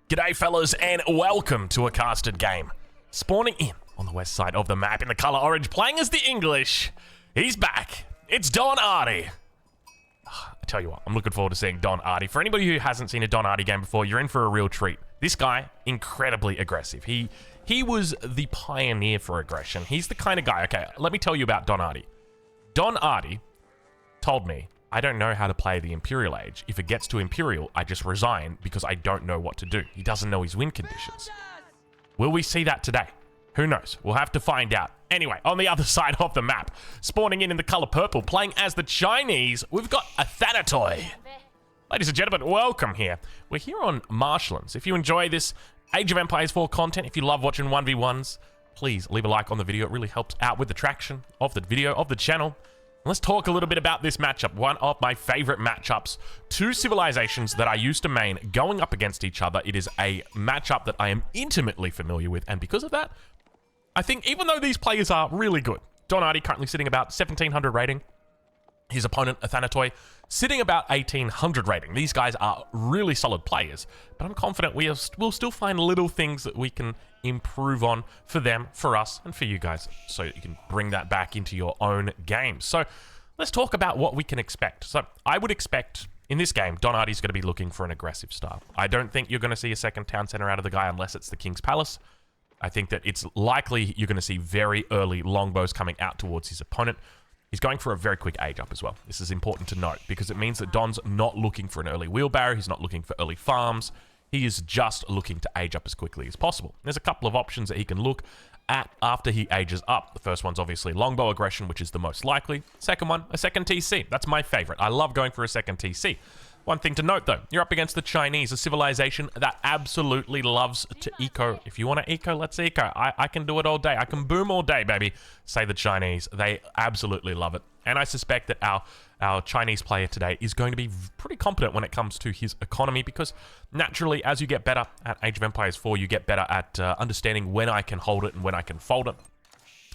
G'day fellas and welcome to a casted game. Spawning in on the west side of the map in the colour orange, playing as the English. He's back. It's Don Arty. I tell you what, I'm looking forward to seeing Don Arty. For anybody who hasn't seen a Don Arty game before, you're in for a real treat. This guy, incredibly aggressive. He was the pioneer for aggression. He's the kind of guy, okay, let me tell you about Don Arty. Don Arty told me, I don't know how to play the Imperial Age. If it gets to Imperial, I just resign because I don't know what to do. He doesn't know his win conditions. Will we see that today? Who knows? We'll have to find out. Anyway, on the other side of the map, spawning in the color purple, playing as the Chinese, we've got a Thanatoy. Ladies and gentlemen, welcome here. We're here on Marshlands. If you enjoy this Age of Empires 4 content, if you love watching 1v1s, please leave a like on the video. It really helps out with the traction of the video, of the channel. Let's talk a little bit about this matchup. One of my favorite matchups. Two civilizations that I used to main going up against each other. It is a matchup that I am intimately familiar with, and because of that, I think even though these players are really good, Don Arty currently sitting about 1700 rating. His opponent, a Thanatoy, sitting about 1800 rating. These guys are really solid players, but I'm confident we'll still find little things that we can improve on for them, for us, and for you guys, so you can bring that back into your own game. So let's talk about what we can expect. So I would expect in this game, Don Arty's going to be looking for an aggressive start. I don't think you're going to see a second town center out of the guy unless it's the King's Palace. I think that it's likely you're going to see very early longbows coming out towards his opponent. He's going for a very quick age up as well. This is important to note because it means that Don's not looking for an early wheelbarrow. He's not looking for early farms. He is just looking to age up as quickly as possible. There's a couple of options that he can look at after he ages up. The first one's obviously longbow aggression, which is the most likely. Second one, a second TC. That's my favorite. I love going for a second TC. One thing to note though, you're up against the Chinese, a civilization that absolutely loves to eco. If you want to eco, let's eco. I can do it all day. I can boom all day, baby. Say the Chinese. They absolutely love it. And I suspect that our Chinese player today is going to be pretty competent when it comes to his economy because naturally, as you get better at Age of Empires 4, you get better at understanding when I can hold it and when I can fold it.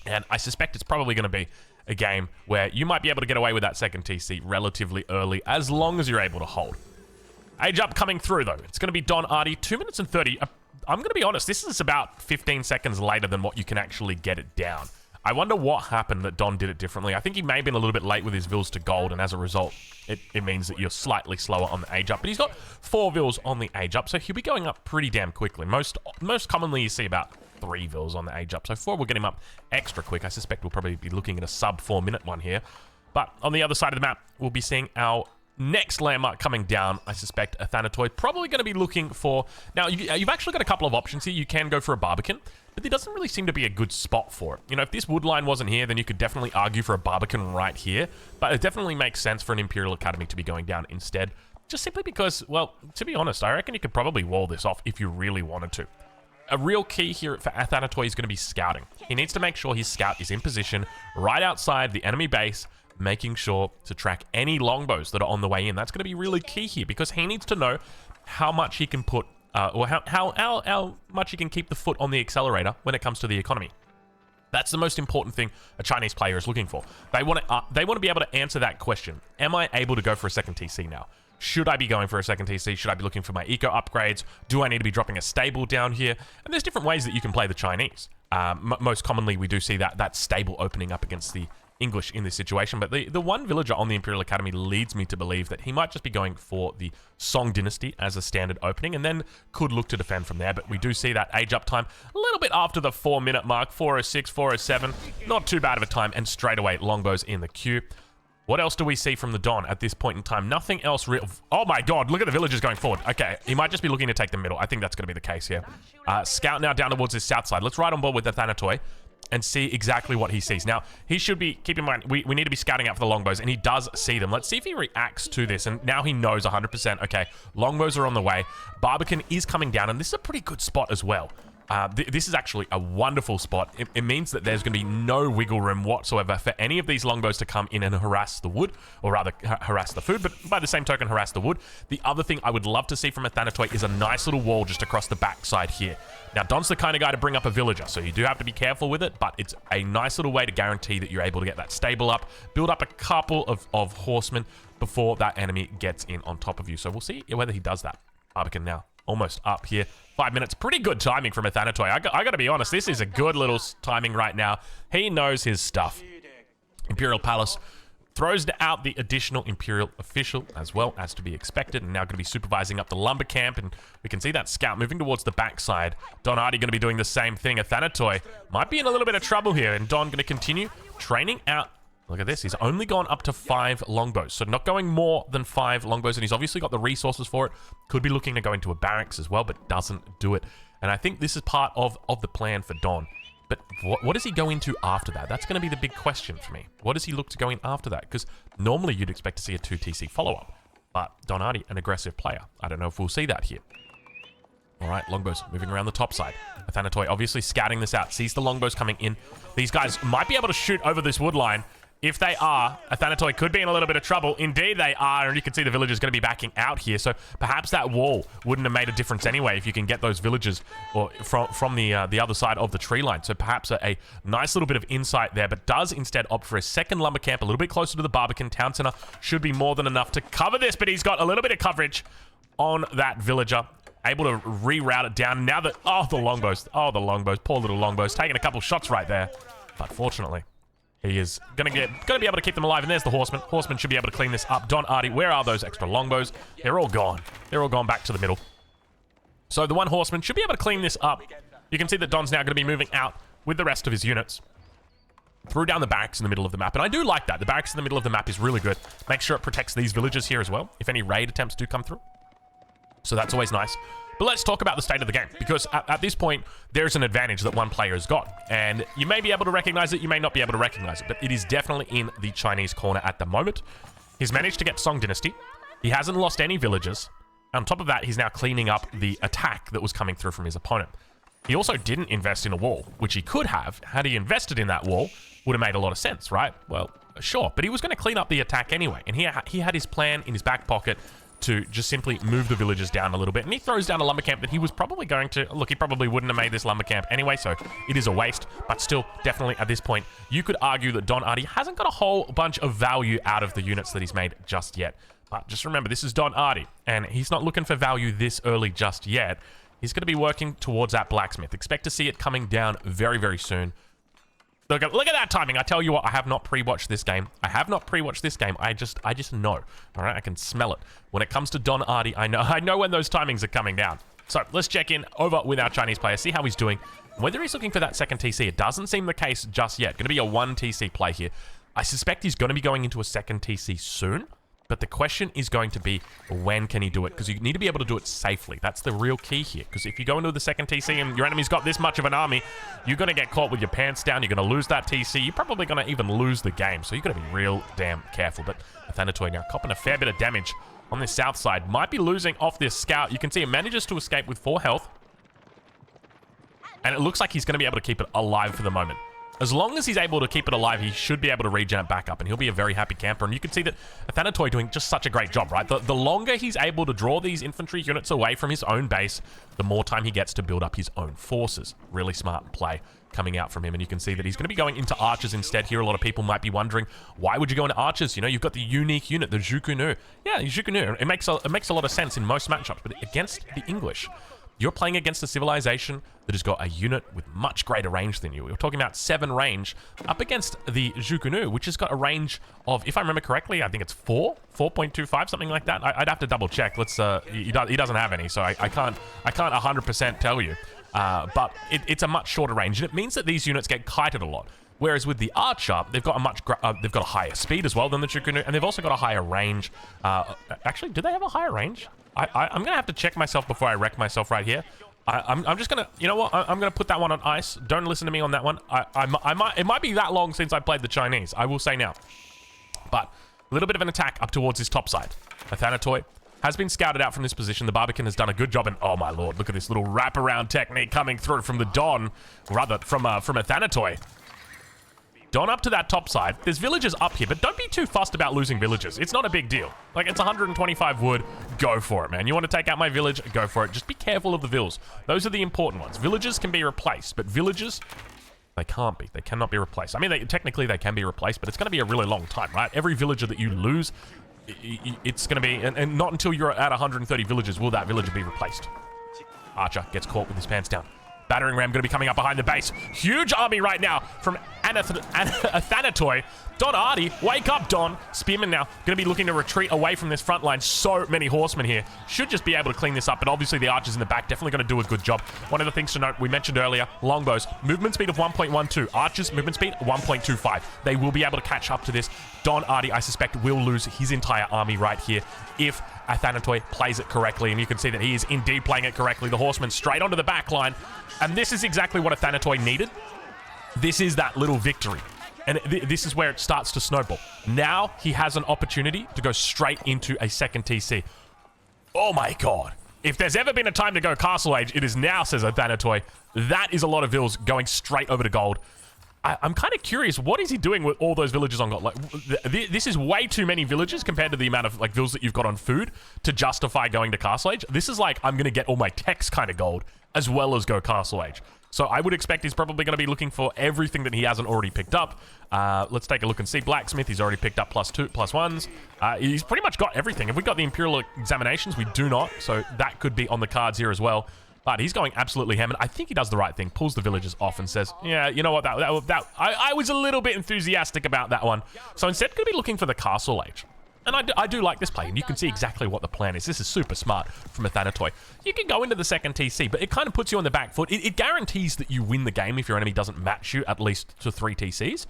And I suspect it's probably going to be a game where you might be able to get away with that second TC relatively early as long as you're able to hold. Age up coming through though. It's going to be Don Arty, 2 minutes and 30. I'm going to be honest, this is about 15 seconds later than what you can actually get it down. I wonder what happened that Don did it differently. I think he may have been a little bit late with his vills to gold, and as a result, it means that you're slightly slower on the age up. But he's got 4 vills on the age up, so he'll be going up pretty damn quickly. Most commonly you see about 3 vills on the age up, so 4 will get him up extra quick. I suspect we'll probably be looking at a sub 4 minute one here. But on the other side of the map, we'll be seeing our next landmark coming down. I suspect a Thanatoy probably going to be looking for... Now, you've actually got a couple of options here. You can go for a Barbican, but there doesn't really seem to be a good spot for it. You know, if this wood line wasn't here, then you could definitely argue for a Barbican right here, but it definitely makes sense for an Imperial Academy to be going down instead, just simply because, well, to be honest, I reckon you could probably wall this off if you really wanted to. A real key here for Thanatoy is going to be scouting. He needs to make sure his scout is in position right outside the enemy base, making sure to track any longbows that are on the way in. That's going to be really key here because he needs to know how much he can put, or how much he can keep the foot on the accelerator when it comes to the economy. That's the most important thing a Chinese player is looking for. They want to be able to answer that question. Am I able to go for a second TC now? Should I be going for a second TC? Should I be looking for my eco upgrades? Do I need to be dropping a stable down here? And there's different ways that you can play the Chinese. Most commonly, we do see that stable opening up against the English in this situation, but the one villager on the Imperial Academy leads me to believe that he might just be going for the Song Dynasty as a standard opening and then could look to defend from there. But we do see that age up time a little bit after the 4 minute mark, 406, 407, not too bad of a time, and straight away longbows in the queue. What else do we see from the Don at this point in time? Nothing else real. Oh my god, look at the villagers going forward. Okay, he might just be looking to take the middle. I think that's going to be the case here. Scout now down towards his south side. Let's ride on board with the Thanatoy and see exactly what he sees. Now, he should be, keep in mind, we need to be scouting out for the longbows, and he does see them. Let's see if he reacts to this, and now he knows 100%, okay, longbows are on the way. Barbican is coming down, and this is a pretty good spot as well. This is actually a wonderful spot. It means that there's going to be no wiggle room whatsoever for any of these longbows to come in and harass the wood, or rather harass the food, but by the same token harass the wood. The other thing I would love to see from a Thanatoy is a nice little wall just across the backside here. Now, Don's the kind of guy to bring up a villager, so you do have to be careful with it, but it's a nice little way to guarantee that you're able to get that stable up, build up a couple of horsemen before that enemy gets in on top of you. So we'll see whether he does that. Barbican now almost up here. 5 minutes. Pretty good timing from Athanatoy. I got to be honest, this is a good little timing right now. He knows his stuff. Imperial Palace throws out the additional Imperial official, as well as to be expected, and now going to be supervising up the lumber camp, and we can see that scout moving towards the backside. Don Artie going to be doing the same thing. Athanatoy might be in a little bit of trouble here, and Don going to continue training out. Look at this. He's only gone up to 5 longbows, so not going more than 5 longbows, and he's obviously got the resources for it. Could be looking to go into a barracks as well, but doesn't do it. And I think this is part of the plan for Don. But what does he go into after that? That's going to be the big question for me. What does he look to go in after that? Because normally you'd expect to see a 2 TC follow-up. But Don Artie, an aggressive player. I don't know if we'll see that here. All right, longbows moving around the top side. Athanatoy obviously scouting this out. Sees the longbows coming in. These guys might be able to shoot over this wood line. If they are, Athanatoy could be in a little bit of trouble. Indeed they are, and you can see the villagers going to be backing out here. So perhaps that wall wouldn't have made a difference anyway if you can get those villagers or from the other side of the tree line. So perhaps a nice little bit of insight there, but does instead opt for a second lumber camp a little bit closer to the Barbican Town Center. Should be more than enough to cover this, but he's got a little bit of coverage on that villager. Able to reroute it down. Now that, the longbows. Oh, the longbows. Poor little longbows. Taking a couple shots right there. But fortunately, he is gonna be able to keep them alive, and there's the horseman. Horseman should be able to clean this up. Don Artie, where are those extra longbows? They're all gone. They're all gone back to the middle. So the one horseman should be able to clean this up. You can see that Don's now going to be moving out with the rest of his units. Threw down the barracks in the middle of the map, and I do like that. The barracks in the middle of the map is really good. Make sure it protects these villagers here as well, if any raid attempts do come through. So that's always nice. But let's talk about the state of the game, because at this point, there's an advantage that one player has got. And you may be able to recognize it, you may not be able to recognize it, but it is definitely in the Chinese corner at the moment. He's managed to get Song Dynasty. He hasn't lost any villagers. On top of that, he's now cleaning up the attack that was coming through from his opponent. He also didn't invest in a wall, which he could have. Had he invested in that wall, would have made a lot of sense, right? Well, sure, but he was going to clean up the attack anyway. And he had his plan in his back pocket to just simply move the villagers down a little bit. And he throws down a lumber camp that he was probably going to... Look, he probably wouldn't have made this lumber camp anyway, so it is a waste. But still, definitely at this point, you could argue that Don Artie hasn't got a whole bunch of value out of the units that he's made just yet. But just remember, this is Don Artie, and he's not looking for value this early just yet. He's going to be working towards that blacksmith. Expect to see it coming down very, very soon. Look at that timing. I tell you what, I have not pre-watched this game. I have not pre-watched this game. I just know. All right, I can smell it. When it comes to Don Artie, I know when those timings are coming down. So let's check in over with our Chinese player, see how he's doing. Whether he's looking for that second TC, it doesn't seem the case just yet. Going to be a 1 TC play here. I suspect he's going to be going into a second TC soon. But the question is going to be, when can he do it? Because you need to be able to do it safely. That's the real key here. Because if you go into the second TC and your enemy's got this much of an army, you're going to get caught with your pants down. You're going to lose that TC. You're probably going to even lose the game. So you've got to be real damn careful. But Athanatoy now copping a fair bit of damage on this south side. Might be losing off this scout. You can see it manages to escape with 4 health. And it looks like he's going to be able to keep it alive for the moment. As long as he's able to keep it alive, he should be able to regen it back up, and he'll be a very happy camper. And you can see that Athanatoy doing just such a great job, right? The longer he's able to draw these infantry units away from his own base, the more time he gets to build up his own forces. Really smart play coming out from him, and you can see that he's going to be going into archers instead here. A lot of people might be wondering, why would you go into archers? You know, you've got the unique unit, the Zhukunu. Yeah, Zhukunu. It makes a lot of sense in most matchups, but against the English, you're playing against a civilization that has got a unit with much greater range than you. We're talking about 7 range up against the Zhukunu, which has got a range of, if I remember correctly, I think it's 4.25, something like that. I'd have to double check. Let's. He doesn't have any, so I can't 100% tell you. But it's a much shorter range, and it means that these units get kited a lot. Whereas with the Archer, they've got a higher speed as well than the Zhukunu, and they've also got a higher range. Actually, do they have a higher range? I'm gonna have to check myself before I wreck myself right here. I'm just gonna, you know what? I'm gonna put that one on ice. Don't listen to me on that one. It might be that long since I played the Chinese. I will say now. But a little bit of an attack up towards his top side. Athanatoy has been scouted out from this position. The Barbican has done a good job, and oh my lord, look at this little wraparound technique coming through from the Don, rather from Athanatoy. Don up to that top side. There's villagers up here, but don't be too fussed about losing villagers. It's not a big deal. Like, it's 125 wood. Go for it, man. You want to take out my village? Go for it. Just be careful of the vills. Those are the important ones. Villagers can be replaced, but villagers, they can't be. They cannot be replaced. I mean, technically they can be replaced, but it's going to be a really long time, right? Every villager that you lose, it's going to be, and not until you're at 130 villagers will that villager be replaced. Archer gets caught with his pants down. Battering ram going to be coming up behind the base. Huge army right now from Athanatoi. Don Artie, wake up, Don. Spearman now going to be looking to retreat away from this front line. So many horsemen here. Should just be able to clean this up, but obviously the archers in the back definitely going to do a good job. One of the things to note, we mentioned earlier, longbows, movement speed of 1.12. Archers, movement speed 1.25. They will be able to catch up to this. Don Artie, I suspect, will lose his entire army right here if Athanatoi plays it correctly, and you can see that he is indeed playing it correctly. The horsemen straight onto the back line, and this is exactly what Athanatoi needed. This is that little victory, and this is where it starts to snowball. Now he has an opportunity to go straight into a second TC. Oh my god. If there's ever been a time to go Castle Age, it is now, says Athanatoi. That is a lot of vills going straight over to gold. I'm kind of curious, what is he doing with all those villages on gold? Like, this is way too many villages compared to the amount of like vills that you've got on food to justify going to Castle Age. This is like, I'm going to get all my techs kind of gold as well as go Castle Age. So I would expect he's probably going to be looking for everything that he hasn't already picked up. Let's take a look and see. Blacksmith, he's already picked up +1s. He's pretty much got everything. If we got the Imperial Examinations, we do not. So that could be on the cards here as well. But he's going absolutely ham, and I think he does the right thing. Pulls the villagers off and says, yeah, you know what, I was a little bit enthusiastic about that one. So instead, going to be looking for the Castle Age. And I do like this play, and you can see exactly what the plan is. This is super smart from Athanatoi. You can go into the second TC, but it kind of puts you on the back foot. It guarantees that you win the game if your enemy doesn't match you at least to 3 TCs.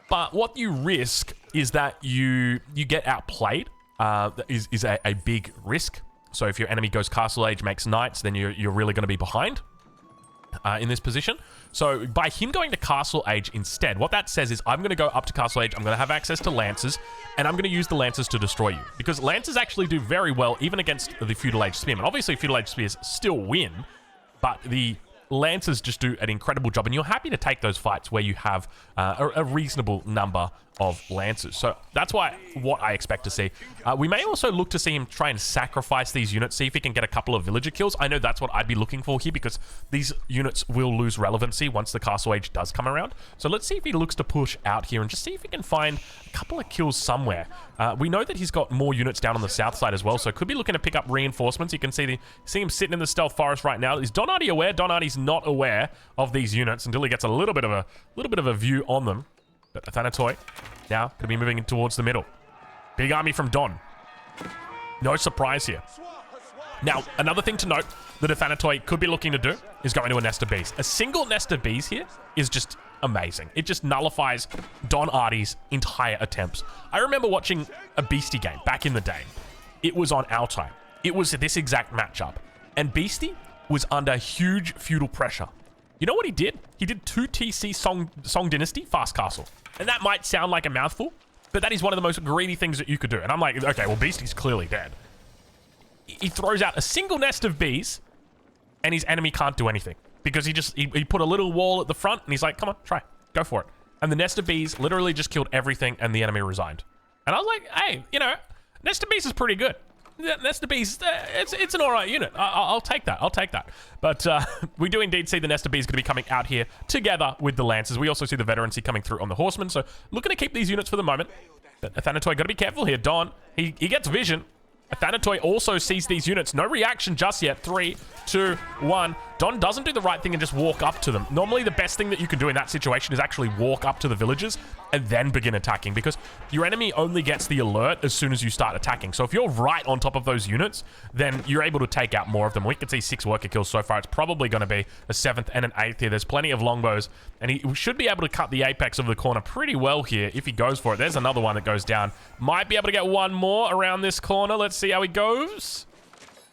But what you risk is that you get outplayed, is a big risk. So if your enemy goes Castle Age, makes knights, then you're really going to be behind in this position. So by him going to Castle Age instead, what that says is I'm going to go up to Castle Age, I'm going to have access to Lancers, and I'm going to use the Lancers to destroy you. Because Lancers actually do very well even against the Feudal Age Spearmen. Obviously, Feudal Age Spears still win, but the Lancers just do an incredible job, and you're happy to take those fights where you have a reasonable number of Lancers. So that's what I expect to see. We may also look to see him try and sacrifice these units, see if he can get a couple of villager kills. I know that's what I'd be looking for here, because these units will lose relevancy once the Castle Age does come around. So let's see if he looks to push out here and just see if he can find a couple of kills somewhere. We know that he's got more units down on the south side as well, so could be looking to pick up reinforcements. You can see him sitting in the stealth forest right now. Is Don Artie aware? Don Artie's not aware of these units until he gets a little bit of a view on them. But Athanatoi now going to be moving towards the middle. Big army from Don. No surprise here. Now, another thing to note that Athanatoi could be looking to do is go into a nest of bees. A single nest of bees here is just amazing. It just nullifies Don Artie's entire attempts. I remember watching a Beastie game back in the day. It was on our time. It was this exact matchup. And Beastie was under huge feudal pressure. You know what he did? He did 2 TC Song Dynasty Fast Castle. And that might sound like a mouthful, but that is one of the most greedy things that you could do. And I'm like, okay, well, Beastie's clearly dead. He throws out a single nest of bees, and his enemy can't do anything. Because he put a little wall at the front, and he's like, come on, try, go for it. And the nest of bees literally just killed everything, and the enemy resigned. And I was like, hey, you know, nest of bees is pretty good. Nest of bees, it's an alright unit. I'll take that. I'll take that. But we do indeed see the nest of bees going to be coming out here together with the Lancers. We also see the veterancy coming through on the horsemen. So looking to keep these units for the moment. But Athanatoi got to be careful here. Don, he gets vision. Athanatoi also sees these units. No reaction just yet. 3, 2, 1. Don doesn't do the right thing and just walk up to them. Normally, the best thing that you can do in that situation is actually walk up to the villagers and then begin attacking, because your enemy only gets the alert as soon as you start attacking. So if you're right on top of those units, then you're able to take out more of them. We can see 6 worker kills so far. It's probably going to be a 7th and an 8th here. There's plenty of longbows, and he should be able to cut the apex of the corner pretty well here if he goes for it. There's another one that goes down. Might be able to get one more around this corner. Let's see how he goes.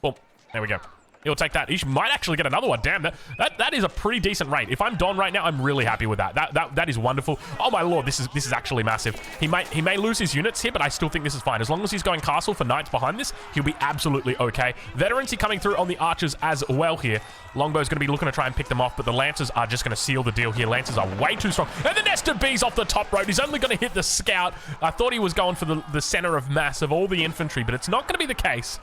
Boom. There we go. He'll take that. He might actually get another one. Damn, that is a pretty decent rate. If I'm Don right now, I'm really happy with that. That is wonderful. Oh my lord, this is actually massive. He may lose his units here, but I still think this is fine. As long as he's going castle for knights behind this, he'll be absolutely okay. Veterancy coming through on the archers as well here. Longbow's going to be looking to try and pick them off, but the Lancers are just going to seal the deal here. Lancers are way too strong. And the nest of bees off the top road. He's only going to hit the scout. I thought he was going for the center of mass of all the infantry, but it's not going to be the case.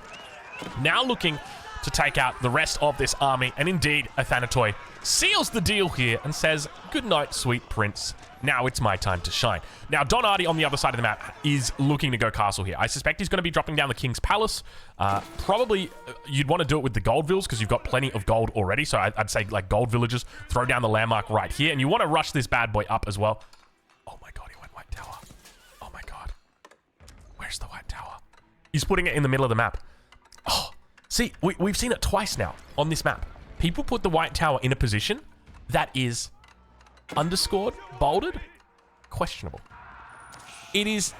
Now looking to take out the rest of this army. And indeed, Athanatoi seals the deal here and says, good night, sweet prince. Now it's my time to shine. Now, Don Artie on the other side of the map is looking to go castle here. I suspect he's going to be dropping down the King's Palace. Probably you'd want to do it with the gold villas because you've got plenty of gold already. So I'd say like gold villages, throw down the landmark right here. And you want to rush this bad boy up as well. Oh my God, he went White Tower. Oh my God. Where's the White Tower? He's putting it in the middle of the map. Oh, see, we've seen it twice now on this map. People put the White Tower in a position that is underscored, bolded, questionable. It is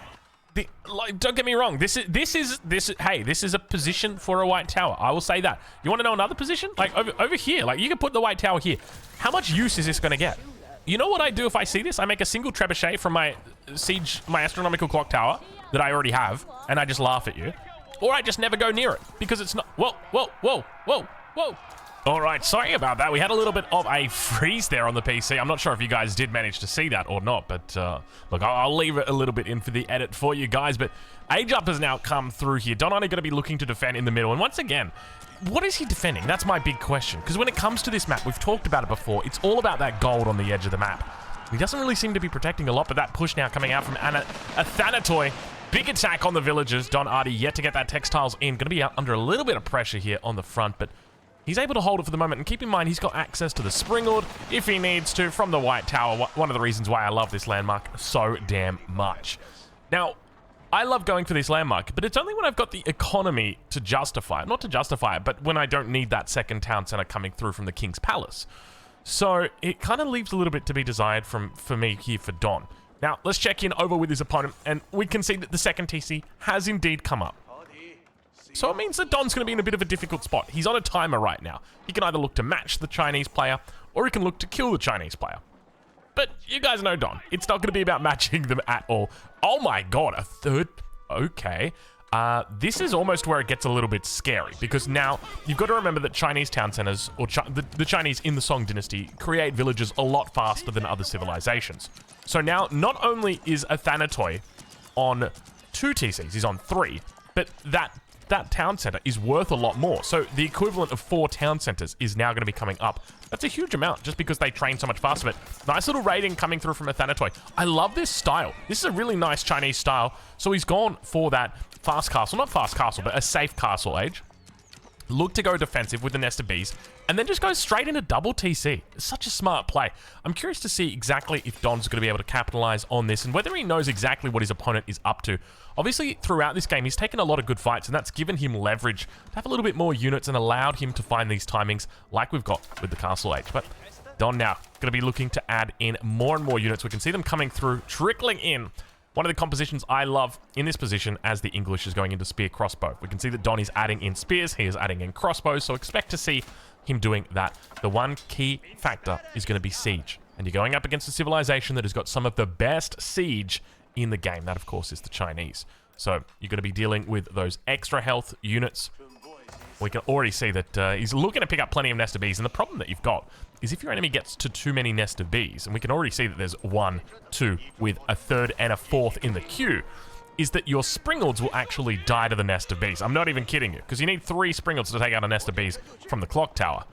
like, don't get me wrong. This is a position for a White Tower. I will say that. You want to know another position? Like over here, like you can put the White Tower here. How much use is this going to get? You know what I do if I see this? I make a single trebuchet from my siege, my astronomical clock tower that I already have, and I just laugh at you, or I just never go near it because it's not. Whoa, whoa, whoa, whoa, whoa. All right, sorry about that. We had a little bit of a freeze there on the PC. I'm not sure if you guys did manage to see that or not, but look, I'll leave it a little bit in for the edit for you guys. But Age Up has now come through here. Don Artie going to be looking to defend in the middle. And once again, what is he defending? That's my big question. Because when it comes to this map, we've talked about it before. It's all about that gold on the edge of the map. He doesn't really seem to be protecting a lot, but that push now coming out from Athanatoi. Big attack on the villagers. Don Artie yet to get that textiles in. Going to be out under a little bit of pressure here on the front, but he's able to hold it for the moment, and keep in mind he's got access to the Springald if he needs to from the White Tower. One of the reasons why I love this landmark so damn much. Now, I love going for this landmark, but it's only when I've got the economy to justify it. Not to justify it, but when I don't need that second town center coming through from the King's Palace. So it kind of leaves a little bit to be desired for me here for Don. Now, let's check in over with his opponent, and we can see that the second TC has indeed come up. So it means that Don's going to be in a bit of a difficult spot. He's on a timer right now. He can either look to match the Chinese player, or he can look to kill the Chinese player. But you guys know Don. It's not going to be about matching them at all. Oh my God, a third. Okay. This is almost where it gets a little bit scary, because now you've got to remember that Chinese town centers, or the Chinese in the Song dynasty, create villages a lot faster than other civilizations. So now, not only is Athanatoi on 2 TCs, he's on 3, but that town center is worth a lot more. So the equivalent of 4 town centers is now going to be coming up. That's a huge amount just because they train so much faster. But nice little raiding coming through from Athanatoi. I love this style. This is a really nice Chinese style. So he's gone for that fast castle. Not fast castle, but a safe castle age. Look to go defensive with the nest of bees, and then just go straight into double TC. It's such a smart play. I'm curious to see exactly if Don's going to be able to capitalize on this and whether he knows exactly what his opponent is up to. Obviously, throughout this game, he's taken a lot of good fights, and that's given him leverage to have a little bit more units and allowed him to find these timings like we've got with the Castle Age. But Don now going to be looking to add in more and more units. We can see them coming through, trickling in. One of the compositions I love in this position as the English is going into spear crossbow. We can see that Don is adding in spears, he is adding in crossbows, so expect to see him doing that. The one key factor is going to be siege. And you're going up against a civilization that has got some of the best siege in the game. That, of course, is the Chinese. So you're going to be dealing with those extra health units. We can already see that he's looking to pick up plenty of nest of bees. And the problem that you've got is if your enemy gets to too many nest of bees, and we can already see that there's 1, 2, with a 3rd and a 4th in the queue, is that your Springalds will actually die to the nest of bees. I'm not even kidding you, because you need 3 Springalds to take out a nest of bees from the clock tower.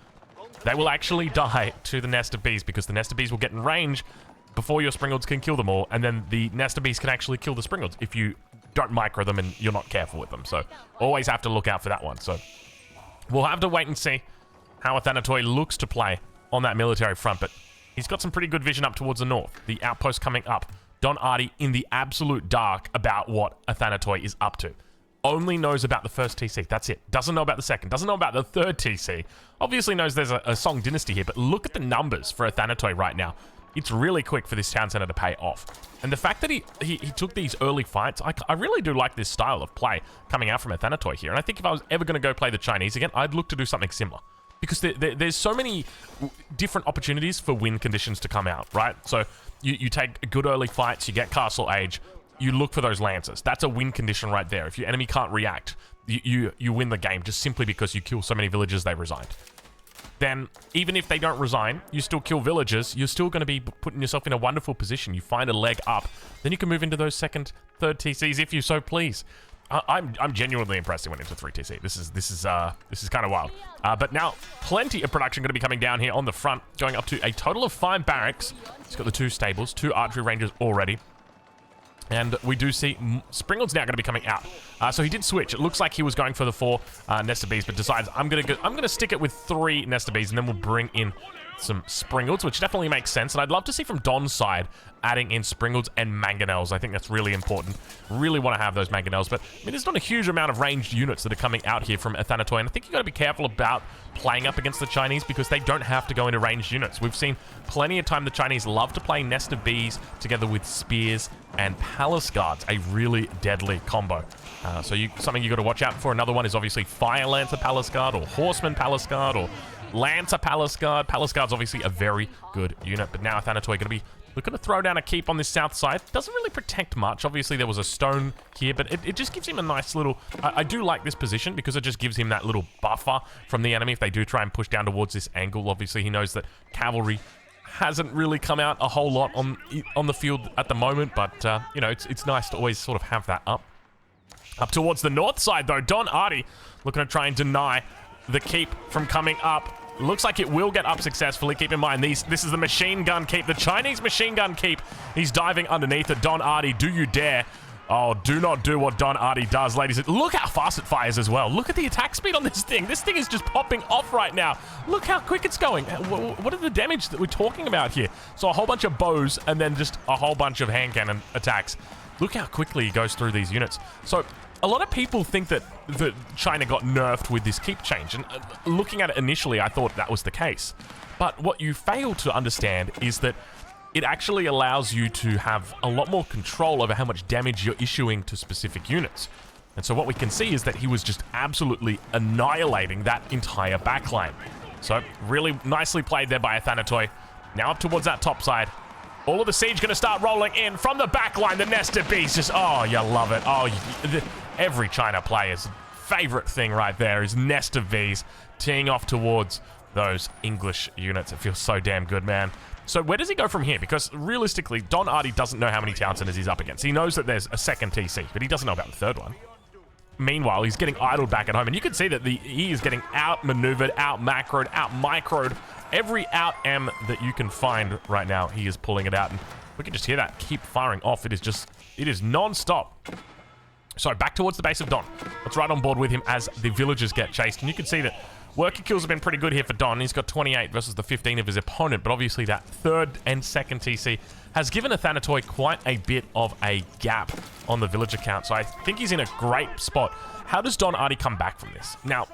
They will actually die to the nest of bees because the nest of bees will get in range before your Springalds can kill them all, and then the nest of bees can actually kill the Springalds if you don't micro them and you're not careful with them. So always have to look out for that one. So we'll have to wait and see how Athanatoi looks to play on that military front, but he's got some pretty good vision up towards the north. The outpost coming up. Don Artie in the absolute dark about what Athanatoi is up to. Only knows about the first TC. That's it. Doesn't know about the second. Doesn't know about the 3rd TC. Obviously knows there's a Song dynasty here, but look at the numbers for Athanatoi right now. It's really quick for this town center to pay off. And the fact that he took these early fights, I really do like this style of play coming out from Athanatoi here. And I think if I was ever going to go play the Chinese again, I'd look to do something similar. Because there's so many different opportunities for win conditions to come out, right? So you take good early fights, you get Castle Age, you look for those Lancers. That's a win condition right there. If your enemy can't react, you win the game just simply because you kill so many villagers they resigned. Then, even if they don't resign, you still kill villagers, you're still going to be putting yourself in a wonderful position. You find a leg up, then you can move into those 2nd, 3rd TCs if you so please. I'm genuinely impressed he went into 3 TC. This is kind of wild. But now plenty of production going to be coming down here on the front, going up to a total of 5 barracks. He's got the 2 stables, 2 archery ranges already. And we do see Springald's now going to be coming out. So he did switch. It looks like he was going for the 4 Nesta Bees, but decides I'm gonna stick it with 3 Nesta Bees, and then we'll bring in some Springalds, which definitely makes sense. And I'd love to see from Don's side adding in Springalds and Mangonels. I think that's really important. Really want to have those Mangonels, but I mean, there's not a huge amount of ranged units that are coming out here from Athanatoy, and I think you got to be careful about playing up against the Chinese because they don't have to go into ranged units. We've seen plenty of time the Chinese love to play Nesta Bees together with Spears and Palace Guards, a really deadly combo. So something you got to watch out for. Another one is obviously Fire Lancer Palace Guard or Horseman Palace Guard or Lancer Palace Guard. Palace Guard's obviously a very good unit, but now Athanatoy going to be looking to throw down a keep on this south side. Doesn't really protect much. Obviously, there was a stone here, but it just gives him a nice little... I do like this position because it just gives him that little buffer from the enemy if they do try and push down towards this angle. Obviously, he knows that cavalry hasn't really come out a whole lot on the field at the moment, but, you know, it's nice to always sort of have that up. Up towards the north side, though, Don Artie looking to try and deny the keep from coming up. Looks like it will get up successfully. Keep in mind, this is the machine gun keep, the Chinese machine gun keep. He's diving underneath it. Don Artie, do you dare? Oh, do not do what Don Artie does, ladies. Look how fast it fires as well. Look at the attack speed on this thing. This thing is just popping off right now. Look how quick it's going. What are the damage that we're talking about here? So a whole bunch of bows and then just a whole bunch of hand cannon attacks. Look how quickly he goes through these units. So a lot of people think that China got nerfed with this keep change, and looking at it initially, I thought that was the case. But what you fail to understand is that it actually allows you to have a lot more control over how much damage you're issuing to specific units. And so what we can see is that he was just absolutely annihilating that entire backline. So really nicely played there by Athanatoy. Now up towards that top side. All of the siege going to start rolling in from the back line. The Nesta Bees just, oh, you love it. Oh, every China player's favorite thing right there is Nesta Bees teeing off towards those English units. It feels so damn good, man. So where does he go from here? Because realistically, Don Artie doesn't know how many town centers he's up against. He knows that there's a second TC, but he doesn't know about the third one. Meanwhile, he's getting idled back at home, and you can see that he is getting outmaneuvered, out-macroed, out-microed. Every out-M that you can find right now, he is pulling it out, and we can just hear that keep firing off. It is non-stop. So back towards the base of Don. Let's ride on board with him as the villagers get chased, and you can see that worker kills have been pretty good here for Don. He's got 28 versus the 15 of his opponent, but obviously that third and second TC has given Athanatoy quite a bit of a gap on the villager count, so I think he's in a great spot. How does Don Artie come back from this? Now,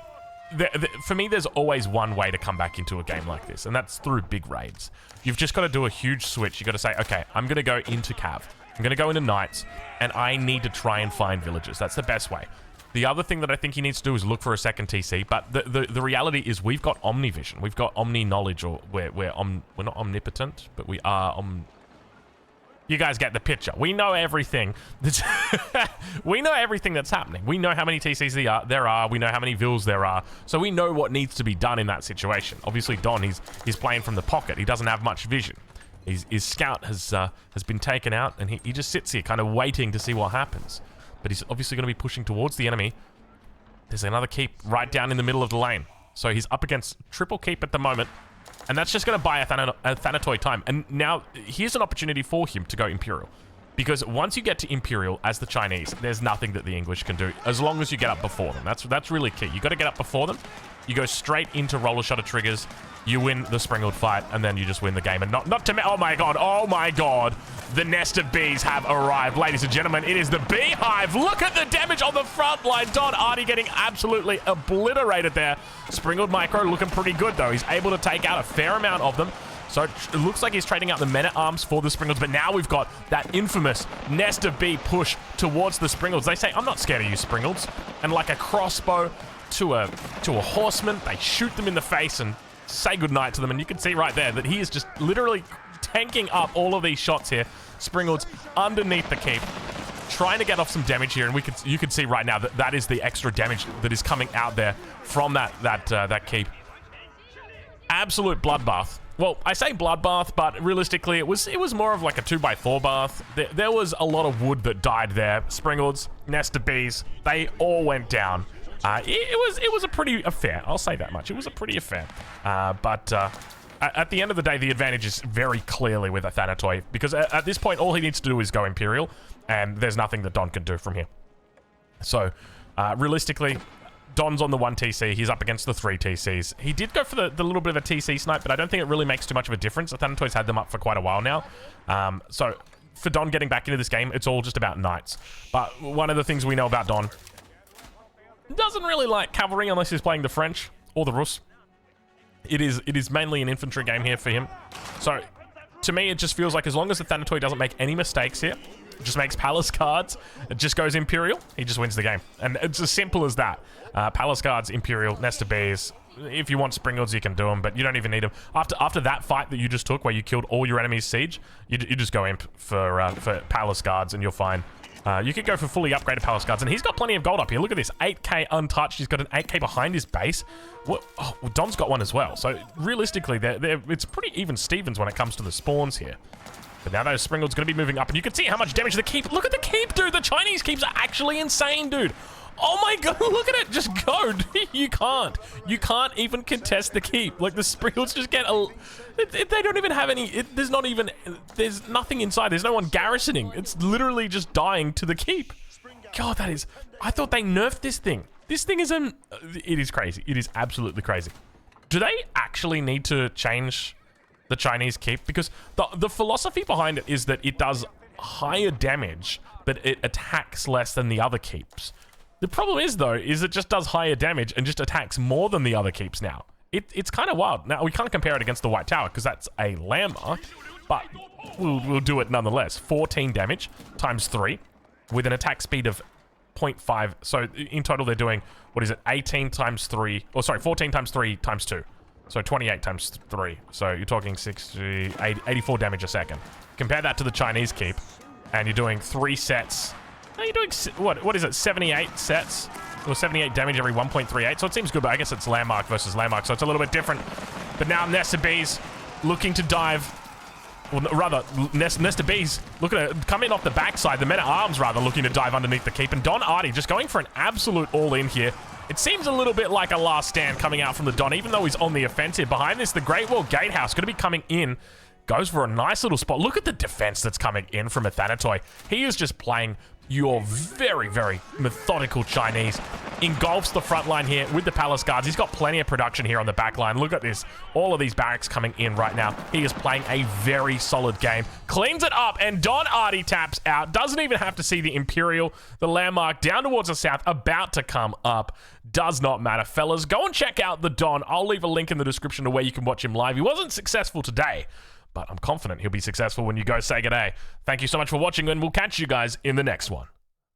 for me, there's always one way to come back into a game like this, and that's through big raids. You've just got to do a huge switch. You've got to say, okay, I'm going to go into Cav. I'm going to go into Knights, and I need to try and find villagers. That's the best way. The other thing that I think he needs to do is look for a second TC, but the reality is we've got Omnivision. We've got Omni-knowledge, or we're not omnipotent, but we are You guys get the picture. We know everything. We know everything that's happening. We know how many TCs there are. We know how many vills there are. So we know what needs to be done in that situation. Obviously, Don, he's playing from the pocket. He doesn't have much vision. His scout has been taken out, and he just sits here kind of waiting to see what happens. But he's obviously going to be pushing towards the enemy. There's another keep right down in the middle of the lane. So he's up against triple keep at the moment. And that's just going to buy Athanatoy time. And now, here's an opportunity for him to go Imperial. Because once you get to Imperial, as the Chinese, there's nothing that the English can do, as long as you get up before them. That's really key. You got to get up before them. You go straight into roller shutter triggers. You win the Springled fight, and then you just win the game. And not to... Oh my god. The nest of bees have arrived. Ladies and gentlemen, it is the beehive. Look at the damage on the front line. Don Artie getting absolutely obliterated there. Springled Micro looking pretty good, though. He's able to take out a fair amount of them. So it looks like he's trading out the men-at-arms for the Springles, but now we've got that infamous nest of bee push towards the Springles. They say, I'm not scared of you, Springles. And like a crossbow to a horseman, they shoot them in the face and say goodnight to them. And you can see right there that he is just literally tanking up all of these shots here. Springles underneath the keep, trying to get off some damage here. And you can see right now that that is the extra damage that is coming out there from that keep. Absolute bloodbath. well, I say bloodbath, but realistically, it was more of like a 2x4 bath. There was a lot of wood that died there. Springalds, nest of bees, they all went down. It was a pretty affair. I'll say that much. It was a pretty affair. But at the end of the day, the advantage is very clearly with a Thanatoy, because at this point, all he needs to do is go Imperial, and there's nothing that Don can do from here. So, realistically, Don's on the 1 TC. He's up against the 3 TCs. He did go for the little bit of a TC snipe, but I don't think it really makes too much of a difference. The Thanatoy's had them up for quite a while now. So, for Don getting back into this game, it's all just about knights. But one of the things we know about Don, doesn't really like cavalry unless he's playing the French or the Rus. It is mainly an infantry game here for him. So, to me, it just feels like as long as the Thanatoy doesn't make any mistakes here, just makes palace cards, it just goes Imperial, he just wins the game. And it's as simple as that. Palace cards, Imperial, Nest of Bees. If you want Springalds, you can do them, but you don't even need them. After that fight that you just took, where you killed all your enemies' siege, you just go Imp for Palace guards, and you're fine. You could go for fully upgraded Palace guards, and he's got plenty of gold up here. Look at this, 8k untouched. He's got an 8k behind his base. What? Oh, well, Don's got one as well. So realistically, it's pretty even Stevens when it comes to the spawns here. But now those Springalds going to be moving up, and you can see how much damage the keep. Look at the keep, dude. The Chinese keeps are actually insane, dude. Oh my god, look at it. Just go. You can't even contest the keep. Like, the Springalds just get they don't even have any. There's nothing inside. There's no one garrisoning. It's literally just dying to the keep. God, that is. I thought they nerfed this thing. This thing is it is crazy. It is absolutely crazy. Do they actually need to change the Chinese keep? Because the philosophy behind it is that it does higher damage, but it attacks less than the other keeps. The problem is, though, is it just does higher damage and just attacks more than the other keeps now. It's kind of wild. Now, we can't compare it against the White Tower because that's a landmark, but we'll do it nonetheless. 14 damage times 3 with an attack speed of 0.5. So in total, they're doing, what is it, 18 times 3, or sorry, 14 times 3 times 2. So 28 times 3. So you're talking 60, 84 damage a second. Compare that to the Chinese keep, and you're doing 3 sets. Now you're doing, what is it, 78 sets? Or 78 damage every 1.38. So it seems good, but I guess it's landmark versus landmark, so it's a little bit different. But now Nest of Bees looking to dive. Well, rather, Nest of Bees looking to come in off the backside. The men-at-arms, rather, looking to dive underneath the keep. And Don Artie just going for an absolute all-in here. It seems a little bit like a last stand coming out from the Don, even though he's on the offensive. Behind this, the Great Wall Gatehouse going to be coming in. Goes for a nice little spot. Look at the defense that's coming in from a Thanatoy. He is just playing your very, very methodical Chinese. Engulfs the front line here with the Palace Guards. He's got plenty of production here on the back line. Look at this. All of these barracks coming in right now. He is playing a very solid game. Cleans it up, and Don Artie taps out. Doesn't even have to see the Imperial, the landmark down towards the south, about to come up. Does not matter, fellas. Go and check out the Don. I'll leave a link in the description to where you can watch him live. He wasn't successful today, but I'm confident he'll be successful when you go say good day. Thank you so much for watching, and we'll catch you guys in the next one.